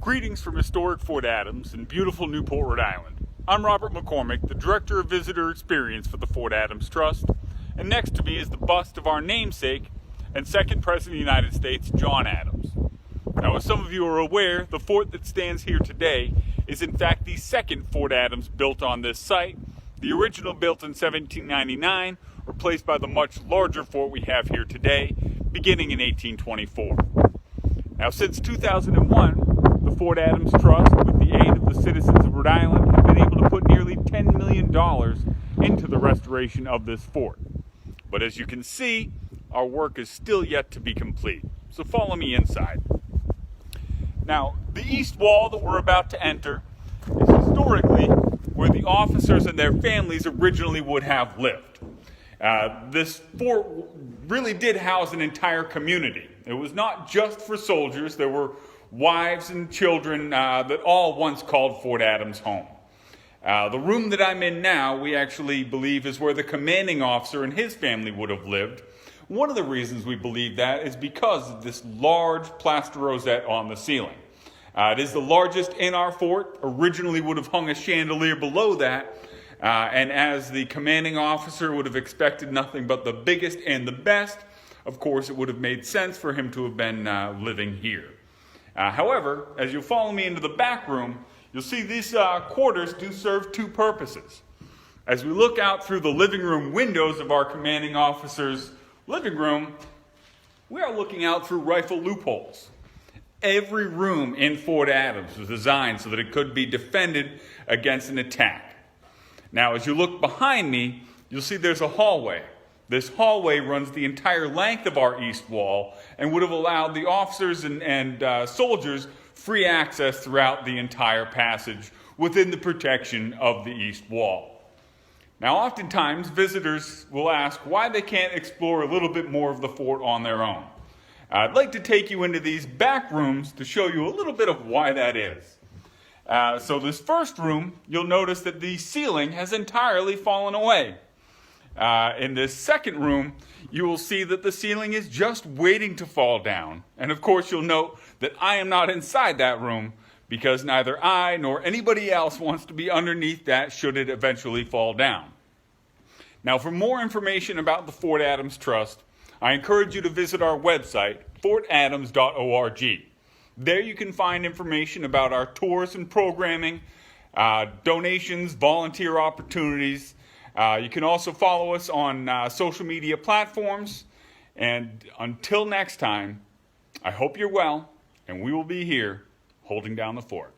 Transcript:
Greetings from historic Fort Adams in beautiful Newport, Rhode Island. I'm Robert McCormick, the Director of Visitor Experience for the Fort Adams Trust, and next to me is the bust of our namesake and second President of the United States, John Adams. Now, as some of you are aware, the fort that stands here today is in fact the second Fort Adams built on this site, the original built in 1799, replaced by the much larger fort we have here today, beginning in 1824. Now, since 2001, the Fort Adams Trust, with the aid of the citizens of Rhode Island, have been able to put nearly $10 million into the restoration of this fort. But as you can see, our work is still yet to be complete. So follow me inside. Now, the east wall that we're about to enter is historically where the officers and their families originally would have lived. This fort really did house an entire community. It was not just for soldiers. There were wives and children that all once called Fort Adams home. The room that I'm in now, we actually believe is where the commanding officer and his family would have lived. One of the reasons we believe that is because of this large plaster rosette on the ceiling. It is the largest in our fort. Originally would have hung a chandelier below that, and as the commanding officer would have expected nothing but the biggest and the best, of course it would have made sense for him to have been living here. However, as you follow me into the back room, you'll see these quarters do serve two purposes. As we look out through the living room windows of our commanding officer's living room, we are looking out through rifle loopholes. Every room in Fort Adams was designed so that it could be defended against an attack. Now, as you look behind me, you'll see there's a hallway. This hallway runs the entire length of our east wall and would have allowed the officers and soldiers free access throughout the entire passage within the protection of the east wall. Now, oftentimes, visitors will ask why they can't explore a little bit more of the fort on their own. I'd like to take you into these back rooms to show you a little bit of why that is. So this first room, you'll notice that the ceiling has entirely fallen away. In this second room, you will see that the ceiling is just waiting to fall down. And of course, you'll note that I am not inside that room because neither I nor anybody else wants to be underneath that should it eventually fall down. Now, for more information about the Fort Adams Trust, I encourage you to visit our website, fortadams.org. There you can find information about our tours and programming, donations, volunteer opportunities. You can also follow us on social media platforms. And until next time, I hope you're well, and we will be here holding down the fort.